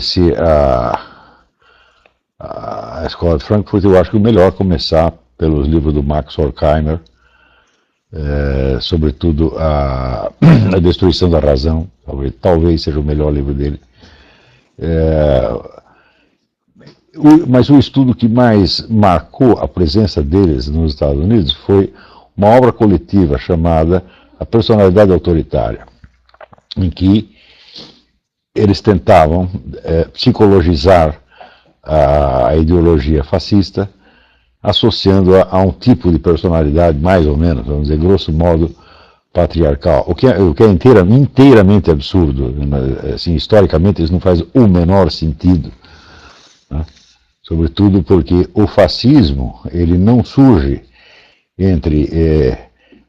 Se a escola de Frankfurt, eu acho que o melhor começar pelos livros do Max Horkheimer, sobretudo a Destruição da Razão, talvez seja o melhor livro dele. Mas o estudo que mais marcou a presença deles nos Estados Unidos foi uma obra coletiva chamada A Personalidade Autoritária, em que eles tentavam psicologizar a ideologia fascista, associando-a a um tipo de personalidade, mais ou menos, vamos dizer, grosso modo, patriarcal, o que é inteiramente absurdo. Assim, historicamente isso não faz o menor sentido, né? Sobretudo porque o fascismo, ele não surge entre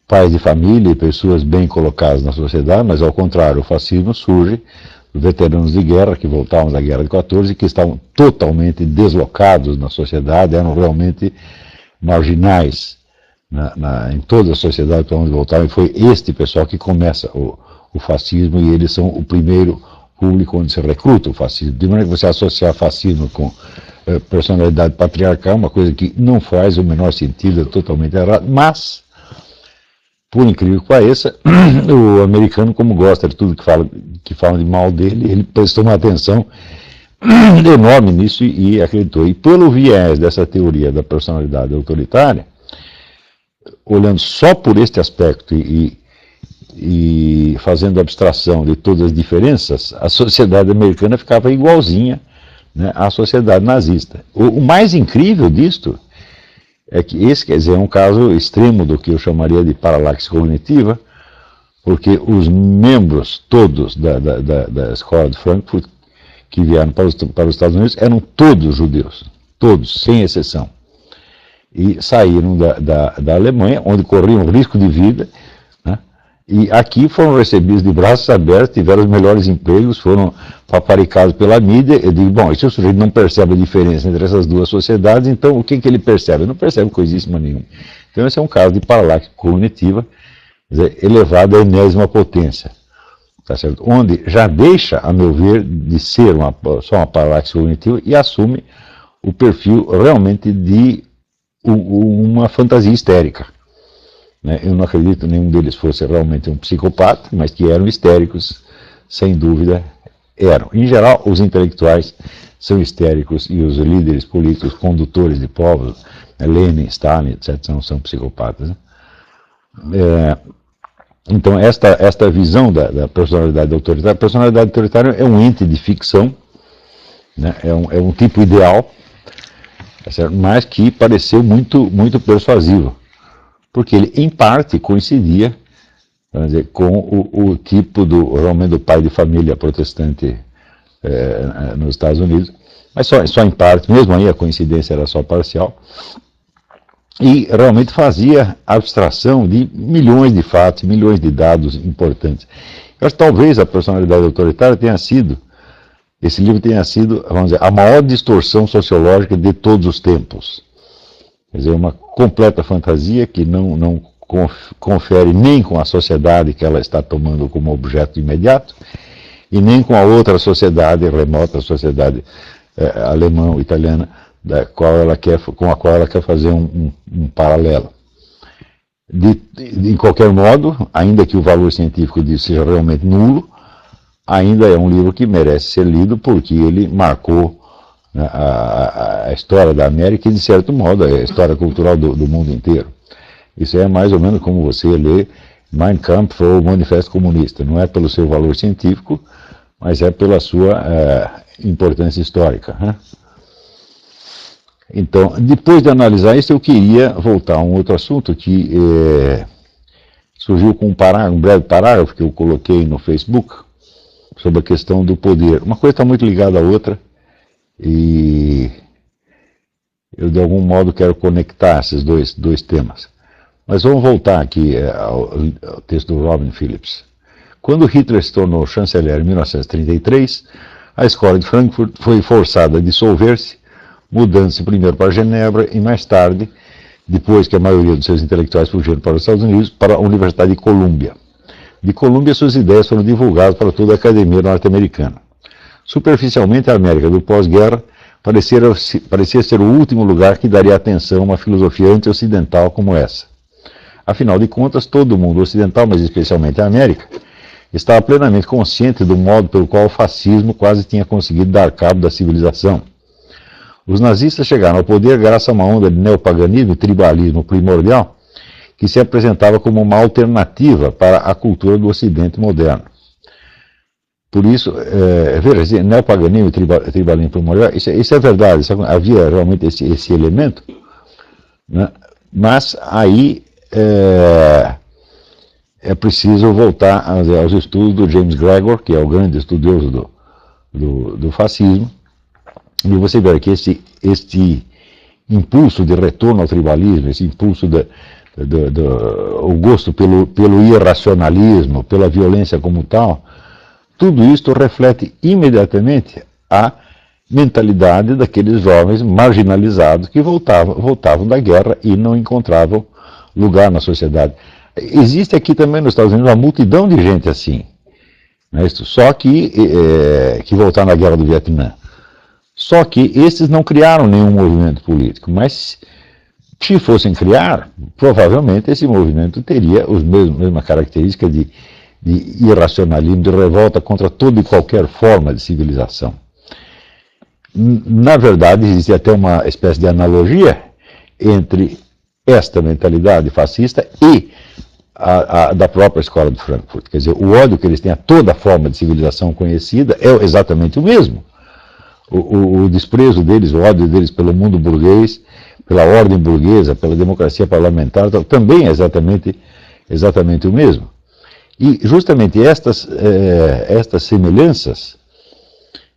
pais de família e pessoas bem colocadas na sociedade, mas ao contrário, o fascismo surge dos veteranos de guerra que voltavam da Guerra de 14, que estavam totalmente deslocados na sociedade, eram realmente marginais em toda a sociedade para onde voltavam, e foi este pessoal que começa o fascismo, e eles são o primeiro público onde se recruta o fascismo. De maneira que você associar fascismo com personalidade patriarcal é uma coisa que não faz o menor sentido, é totalmente errado, mas, por incrível que pareça, o americano, como gosta de tudo que falam de mal dele, ele prestou uma atenção enorme nisso e acreditou. E pelo viés dessa teoria da personalidade autoritária, olhando só por este aspecto e fazendo abstração de todas as diferenças, a sociedade americana ficava igualzinha, né, à sociedade nazista. O mais incrível disto é que esse, quer dizer, é um caso extremo do que eu chamaria de paralaxe cognitiva, porque os membros todos da escola de Frankfurt que vieram para os Estados Unidos eram todos judeus, todos, sem exceção. E saíram da Alemanha, onde corriam risco de vida, né, e aqui foram recebidos de braços abertos, tiveram os melhores empregos, foram paparicados pela mídia. Eu digo, bom, se o sujeito não percebe a diferença entre essas duas sociedades, então o que ele percebe? Ele não percebe coisíssima nenhuma. Então esse é um caso de paralaxe cognitiva, quer dizer, elevado à enésima potência, tá certo? Onde já deixa, a meu ver, de ser só uma paralaxe cognitiva e assume o perfil realmente de uma fantasia histérica, né? Eu não acredito que nenhum deles fosse realmente um psicopata, mas que eram histéricos, sem dúvida eram. Em geral, os intelectuais são histéricos e os líderes políticos, condutores de povos, Lenin, Stalin, etc., são psicopatas, né? Então, esta visão da personalidade autoritária, a personalidade autoritária é um ente de ficção, né? É um tipo ideal, tá certo? Mas que pareceu muito, muito persuasivo, porque ele, em parte, coincidia, vamos dizer, com o tipo realmente do pai de família protestante nos Estados Unidos, mas só em parte, mesmo aí a coincidência era só parcial, e realmente fazia abstração de milhões de fatos, milhões de dados importantes. Eu acho que talvez a personalidade autoritária esse livro tenha sido, vamos dizer, a maior distorção sociológica de todos os tempos. Quer dizer, uma completa fantasia que não confere nem com a sociedade que ela está tomando como objeto imediato, e nem com a outra sociedade, remota sociedade alemã ou italiana, com a qual ela quer fazer um paralelo. De qualquer modo, ainda que o valor científico disso seja realmente nulo, ainda é um livro que merece ser lido, porque ele marcou, né, a história da América e, de certo modo, a história cultural do mundo inteiro. Isso é mais ou menos como você lê Mein Kampf ou Manifesto Comunista. Não é pelo seu valor científico, mas é pela sua importância histórica, né? Então, depois de analisar isso, eu queria voltar a um outro assunto que surgiu com um breve parágrafo que eu coloquei no Facebook sobre a questão do poder. Uma coisa está muito ligada à outra e eu, de algum modo, quero conectar esses dois temas. Mas vamos voltar aqui ao texto do Robin Phillips. Quando Hitler se tornou chanceler em 1933, a escola de Frankfurt foi forçada a dissolver-se, mudando-se primeiro para Genebra e mais tarde, depois que a maioria dos seus intelectuais fugiram para os Estados Unidos, para a Universidade de Colômbia. De Colômbia, suas ideias foram divulgadas para toda a academia norte-americana. Superficialmente, a América do pós-guerra parecia ser o último lugar que daria atenção a uma filosofia anti-ocidental como essa. Afinal de contas, todo o mundo ocidental, mas especialmente a América, estava plenamente consciente do modo pelo qual o fascismo quase tinha conseguido dar cabo da civilização. Os nazistas chegaram ao poder graças a uma onda de neopaganismo e tribalismo primordial que se apresentava como uma alternativa para a cultura do Ocidente moderno. Por isso, veja, neopaganismo e tribalismo primordial, isso é verdade, havia realmente esse elemento, né? Mas aí é preciso voltar aos estudos do James Gregor, que é o grande estudioso do fascismo, e você vê que este impulso de retorno ao tribalismo, esse impulso o gosto pelo irracionalismo, pela violência como tal, tudo isto reflete imediatamente a mentalidade daqueles jovens marginalizados que voltavam da guerra e não encontravam lugar na sociedade. Existe aqui também nos Estados Unidos uma multidão de gente assim, né? Só que voltaram da guerra do Vietnã. Só que esses não criaram nenhum movimento político, mas se fossem criar, provavelmente esse movimento teria as mesmas características de irracionalismo, de revolta contra toda e qualquer forma de civilização. Na verdade, existe até uma espécie de analogia entre esta mentalidade fascista e da própria escola de Frankfurt. Quer dizer, o ódio que eles têm a toda forma de civilização conhecida é exatamente o mesmo. O desprezo deles, o ódio deles pelo mundo burguês, pela ordem burguesa, pela democracia parlamentar, também é exatamente o mesmo. E justamente estas semelhanças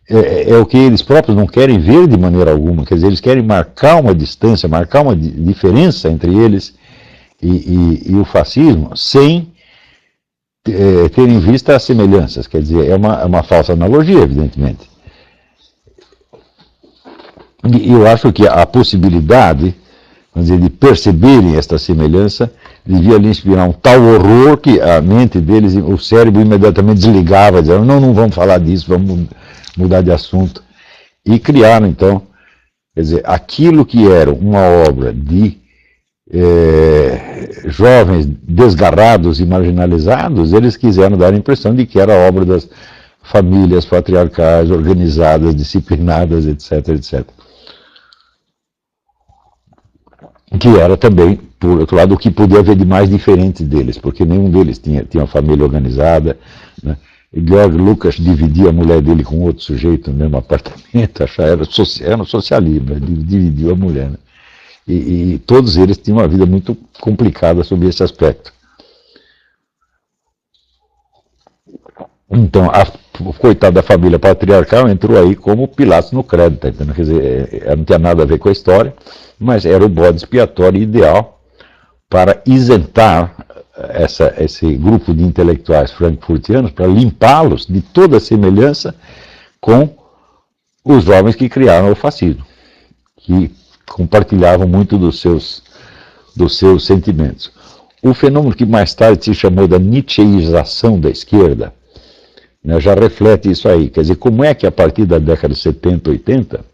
é o que eles próprios não querem ver de maneira alguma. Quer dizer, eles querem marcar uma distância, marcar uma diferença entre eles e o fascismo, sem ter em vista as semelhanças. Quer dizer, é uma falsa analogia, evidentemente. E eu acho que a possibilidade, vamos dizer, de perceberem esta semelhança devia lhe inspirar um tal horror que a mente deles, o cérebro imediatamente desligava, dizendo, não vamos falar disso, vamos mudar de assunto. E criaram, então, quer dizer, aquilo que era uma obra de jovens desgarrados e marginalizados, eles quiseram dar a impressão de que era obra das famílias patriarcais, organizadas, disciplinadas, etc, etc. Que era também, por outro lado, o que podia haver de mais diferente deles, porque nenhum deles tinha uma família organizada, né? Georg Lucas dividia a mulher dele com outro sujeito no mesmo apartamento, era um socialismo, né? Dividiu a mulher, né? E todos eles tinham uma vida muito complicada sob esse aspecto. Então, a coitada da família patriarcal entrou aí como Pilatos no crédito, tá entendendo? Quer dizer, não tinha nada a ver com a história, mas era o bode expiatório ideal para isentar esse grupo de intelectuais frankfurtianos, para limpá-los de toda semelhança com os jovens que criaram o fascismo, que compartilhavam muito dos seus sentimentos. O fenômeno que mais tarde se chamou da Nietzscheização da esquerda, né, já reflete isso aí. Quer dizer, como é que a partir da década de 70, 80,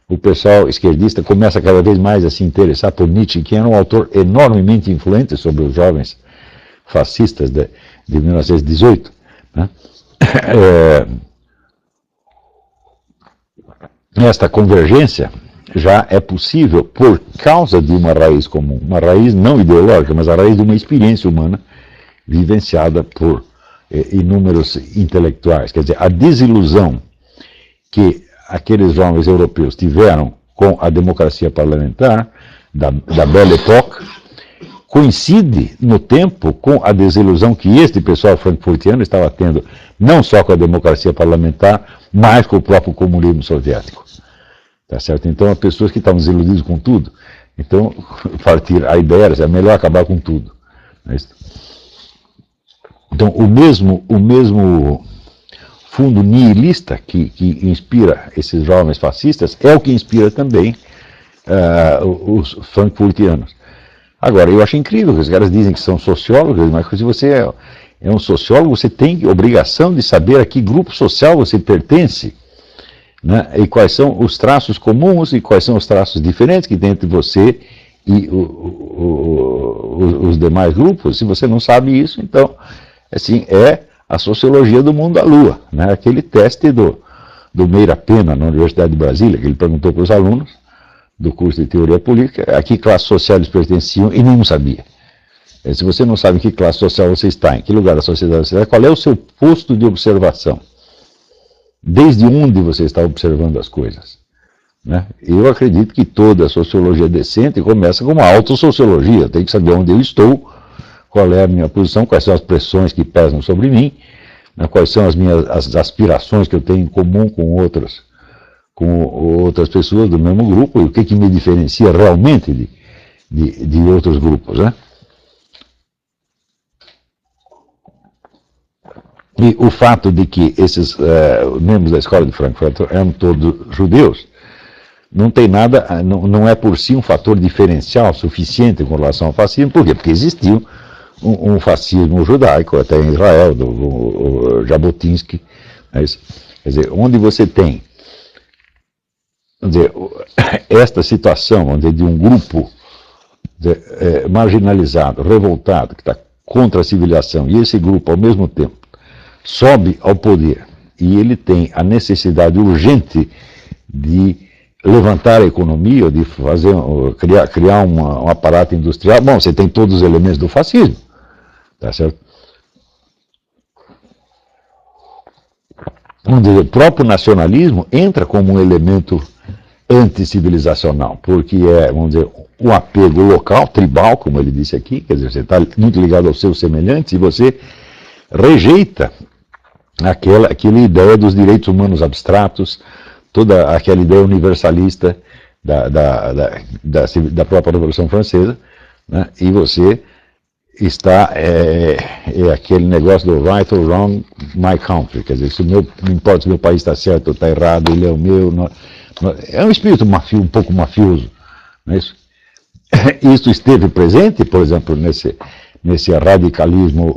o pessoal esquerdista começa cada vez mais a se interessar por Nietzsche, que era um autor enormemente influente sobre os jovens fascistas de 1918, né? Esta convergência já é possível por causa de uma raiz comum, uma raiz não ideológica, mas a raiz de uma experiência humana vivenciada por inúmeros intelectuais. Quer dizer, a desilusão que aqueles jovens europeus tiveram com a democracia parlamentar da Belle Époque coincide no tempo com a desilusão que este pessoal frankfurtiano estava tendo, não só com a democracia parlamentar, mas com o próprio comunismo soviético. Tá certo? Então, as pessoas que estavam desiludidas com tudo, então, a ideia era, é melhor acabar com tudo. Então, o mesmo fundo nihilista que inspira esses jovens fascistas é o que inspira também os frankfurtianos. Agora, eu acho incrível que os caras dizem que são sociólogos, mas se você é um sociólogo, você tem obrigação de saber a que grupo social você pertence, né? E quais são os traços comuns e quais são os traços diferentes que tem entre você e os demais grupos. Se você não sabe isso, então, assim, é a sociologia do mundo da lua, né? Aquele teste do Meira Pena, na Universidade de Brasília, que ele perguntou para os alunos do curso de Teoria Política a que classe social eles pertenciam e nenhum sabia. Se você não sabe em que classe social você está, em que lugar da sociedade você está, qual é o seu posto de observação? Desde onde você está observando as coisas? Né? Eu acredito que toda sociologia decente começa com uma autossociologia. Eu tenho que saber onde eu estou, qual é a minha posição, quais são as pressões que pesam sobre mim, né? Quais são as aspirações que eu tenho em comum com outras pessoas do mesmo grupo, e o que me diferencia realmente de outros grupos, né? E o fato de que esses membros da escola de Frankfurt eram todos judeus, não tem nada, não é por si um fator diferencial suficiente com relação ao fascismo. Por quê? Porque existia um fascismo judaico, até em Israel, do Jabotinsky. Quer dizer, onde você tem, esta situação de um grupo marginalizado, revoltado, que está contra a civilização, e esse grupo, ao mesmo tempo, sobe ao poder, e ele tem a necessidade urgente de levantar a economia, ou de criar um aparato industrial. Bom, você tem todos os elementos do fascismo, tá certo? O próprio nacionalismo entra como um elemento anticivilizacional, porque é, vamos dizer, um apego local, tribal, como ele disse aqui, quer dizer, você está muito ligado aos seus semelhantes e você rejeita aquela ideia dos direitos humanos abstratos, toda aquela ideia universalista da própria Revolução Francesa, né? E você está, aquele negócio do right or wrong, my country, quer dizer, não importa se o meu país está certo ou está errado, ele é o meu, é um espírito um pouco mafioso, não é isso? Isso esteve presente, por exemplo, nesse radicalismo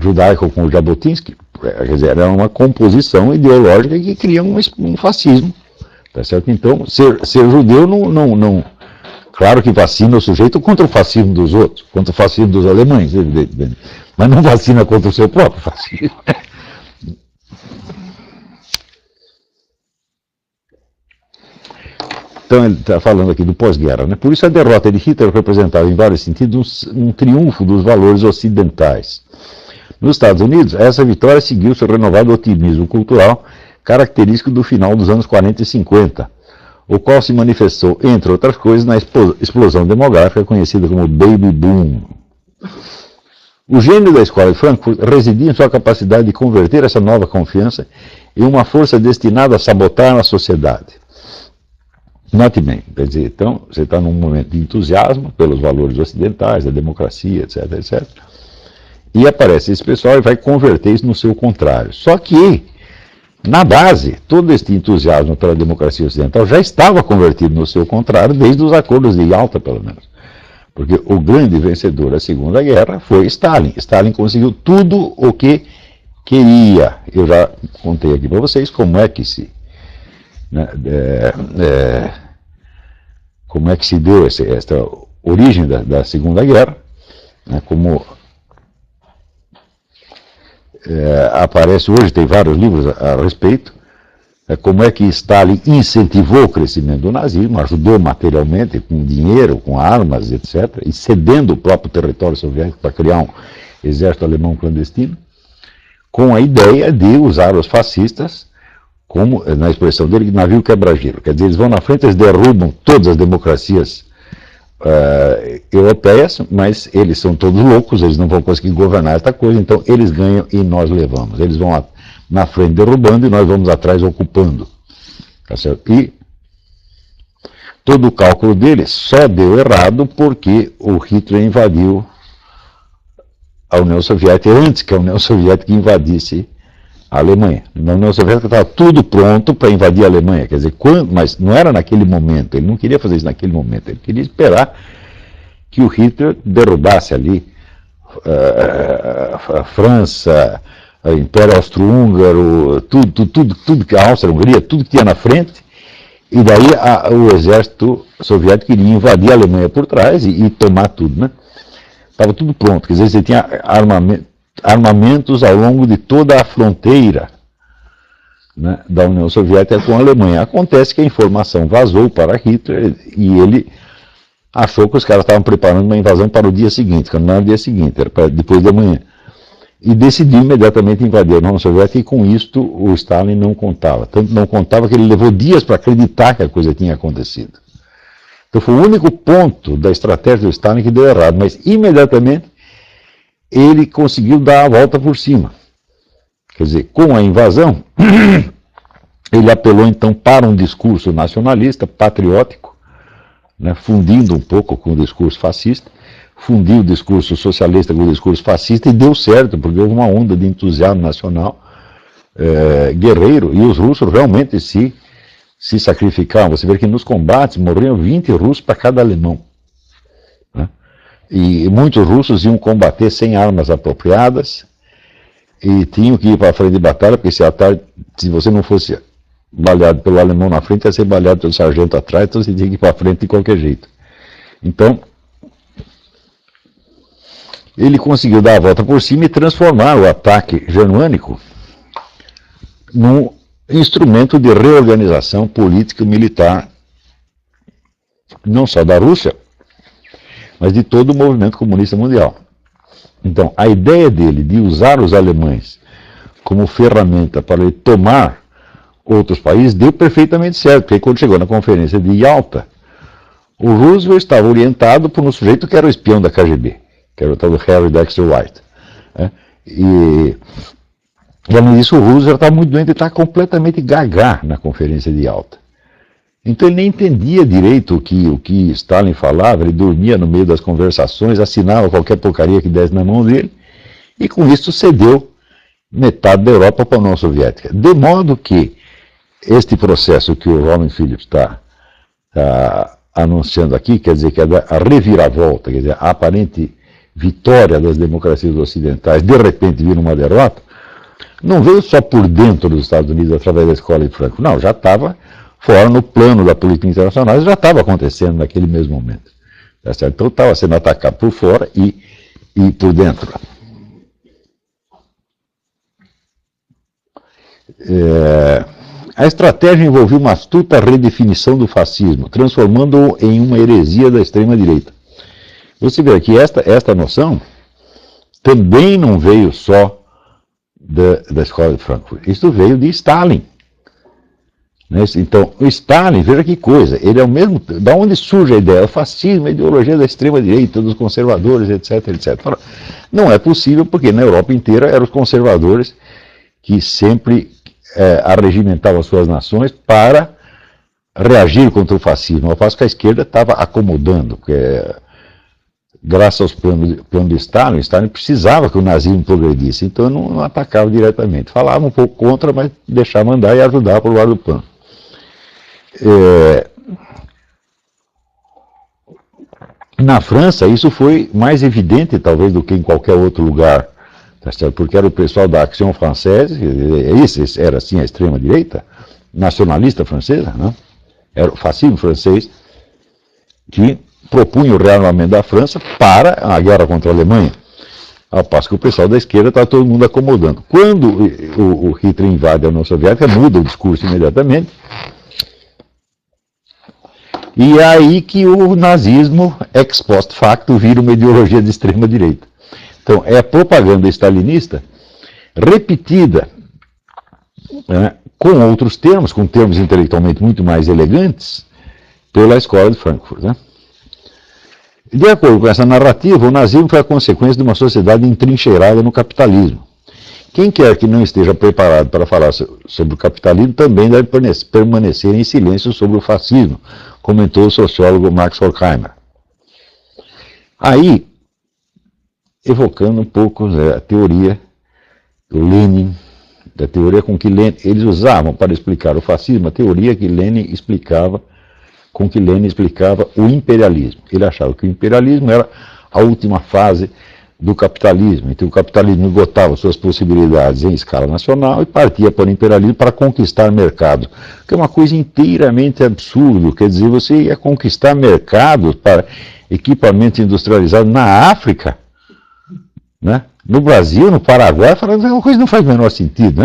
judaico com o Jabotinsky. Quer dizer, era uma composição ideológica que cria um fascismo, tá certo? Então, ser judeu não claro que vacina o sujeito contra o fascismo dos outros, contra o fascismo dos alemães, evidentemente, mas não vacina contra o seu próprio fascismo. Então ele está falando aqui do pós-guerra, né? Por isso a derrota de Hitler representava em vários sentidos um triunfo dos valores ocidentais. Nos Estados Unidos, essa vitória seguiu seu renovado otimismo cultural, característico do final dos anos 40 e 50, o qual se manifestou, entre outras coisas, na explosão demográfica conhecida como Baby Boom. O gênio da escola de Frankfurt residia em sua capacidade de converter essa nova confiança em uma força destinada a sabotar a sociedade. Note bem, quer dizer, então, você está num momento de entusiasmo pelos valores ocidentais, da democracia, etc, etc. E aparece esse pessoal e vai converter isso no seu contrário. Só que, na base, todo este entusiasmo pela democracia ocidental já estava convertido no seu contrário desde os acordos de Yalta, pelo menos. Porque o grande vencedor da Segunda Guerra foi Stalin. Stalin conseguiu tudo o que queria. Eu já contei aqui para vocês como é que se... como é que se deu esta origem da Segunda Guerra, né, como aparece hoje, tem vários livros a respeito, como é que Stalin incentivou o crescimento do nazismo, ajudou materialmente, com dinheiro, com armas, etc., e cedendo o próprio território soviético para criar um exército alemão clandestino, com a ideia de usar os fascistas como, na expressão dele, navio quebra-gelo. Quer dizer, eles vão na frente, eles derrubam todas as democracias europeias, mas eles são todos loucos, eles não vão conseguir governar esta coisa, então eles ganham e nós levamos. Eles vão na frente derrubando e nós vamos atrás ocupando. Tá certo? E todo o cálculo deles só deu errado porque o Hitler invadiu a União Soviética antes que a União Soviética invadisse a Alemanha. Na União Soviética estava tudo pronto para invadir a Alemanha, quer dizer, mas não era naquele momento, ele não queria fazer isso naquele momento, ele queria esperar que o Hitler derrubasse ali a França, o Império Austro-Húngaro, tudo que a Áustria, a Hungria, tudo que tinha na frente, e daí o exército soviético queria invadir a Alemanha por trás e tomar tudo, né? Estava tudo pronto, quer dizer, você tinha armamentos ao longo de toda a fronteira, né, da União Soviética com a Alemanha. Acontece que a informação vazou para Hitler e ele achou que os caras estavam preparando uma invasão para o dia seguinte, quando não era o dia seguinte, era para depois de amanhã. E decidiu imediatamente invadir a União Soviética e com isto o Stalin não contava. Tanto não contava que ele levou dias para acreditar que a coisa tinha acontecido. Então foi o único ponto da estratégia do Stalin que deu errado, mas imediatamente ele conseguiu dar a volta por cima. Quer dizer, com a invasão, ele apelou então para um discurso nacionalista, patriótico, né, fundindo um pouco com o discurso fascista, fundiu o discurso socialista com o discurso fascista e deu certo, porque houve uma onda de entusiasmo nacional guerreiro, e os russos realmente se sacrificavam. Você vê que nos combates morriam 20 russos para cada alemão, né? E muitos russos iam combater sem armas apropriadas e tinham que ir para a frente de batalha, porque se você não fosse baleado pelo alemão na frente, ia ser baleado pelo sargento atrás, então você tinha que ir para a frente de qualquer jeito. Então, ele conseguiu dar a volta por cima e transformar o ataque germânico num instrumento de reorganização política e militar, não só da Rússia, mas de todo o movimento comunista mundial. Então, a ideia dele de usar os alemães como ferramenta para ele tomar outros países deu perfeitamente certo, porque quando chegou na conferência de Yalta, o Roosevelt estava orientado por um sujeito que era o espião da KGB, que era o tal do Harry Dexter White, né? E além disso, o Roosevelt estava muito doente, ele estava completamente gaga na conferência de Yalta. Então ele nem entendia direito o que Stalin falava, ele dormia no meio das conversações, assinava qualquer porcaria que desse na mão dele, e com isso cedeu metade da Europa para a União Soviética. De modo que este processo que o Roman Phillips está anunciando aqui, quer dizer que a reviravolta, quer dizer, a aparente vitória das democracias ocidentais, de repente vira uma derrota, não veio só por dentro dos Estados Unidos através da escola de Frankfurt, não, já estava fora no plano da política internacional, já estava acontecendo naquele mesmo momento. Tá certo? Então estava sendo atacado por fora e por dentro. A estratégia envolvia uma astuta redefinição do fascismo, transformando-o em uma heresia da extrema-direita. Você vê que esta noção também não veio só da escola de Frankfurt, isso veio de Stalin. Então, o Stalin, veja que coisa, ele é o mesmo, da onde surge a ideia? O fascismo, a ideologia da extrema-direita, dos conservadores, etc, etc. Não é possível, porque na Europa inteira eram os conservadores que sempre arregimentavam as suas nações para reagir contra o fascismo. Ao passo que a esquerda estava acomodando, porque graças aos planos de Stalin, Stalin precisava que o nazismo progredisse, então não atacava diretamente. Falava um pouco contra, mas deixava andar e ajudava por lado do pano. Na França, isso foi mais evidente, talvez, do que em qualquer outro lugar, porque era o pessoal da Action Française, era assim a extrema-direita, nacionalista francesa, né? Era o fascismo francês, que propunha o rearmamento da França para a guerra contra a Alemanha, ao passo que o pessoal da esquerda está todo mundo acomodando. Quando o Hitler invade a União Soviética, muda o discurso imediatamente, e é aí que o nazismo, ex post facto, vira uma ideologia de extrema-direita. Então, é a propaganda stalinista repetida, né, com outros termos, com termos intelectualmente muito mais elegantes, pela escola de Frankfurt, né? De acordo com essa narrativa, o nazismo foi a consequência de uma sociedade entrincheirada no capitalismo. Quem quer que não esteja preparado para falar sobre o capitalismo também deve permanecer em silêncio sobre o fascismo, comentou o sociólogo Max Horkheimer. Aí, evocando um pouco a teoria do Lenin, da teoria com que eles usavam para explicar o fascismo, a teoria que Lenin explicava, com que Lenin explicava o imperialismo. Ele achava que o imperialismo era a última fase do capitalismo. Então o capitalismo esgotava suas possibilidades em escala nacional e partia para o imperialismo para conquistar mercados, que é uma coisa inteiramente absurda. Quer dizer, você ia conquistar mercados para equipamento industrializado na África, né? No Brasil, no Paraguai, falando que uma coisa não faz o menor sentido, né?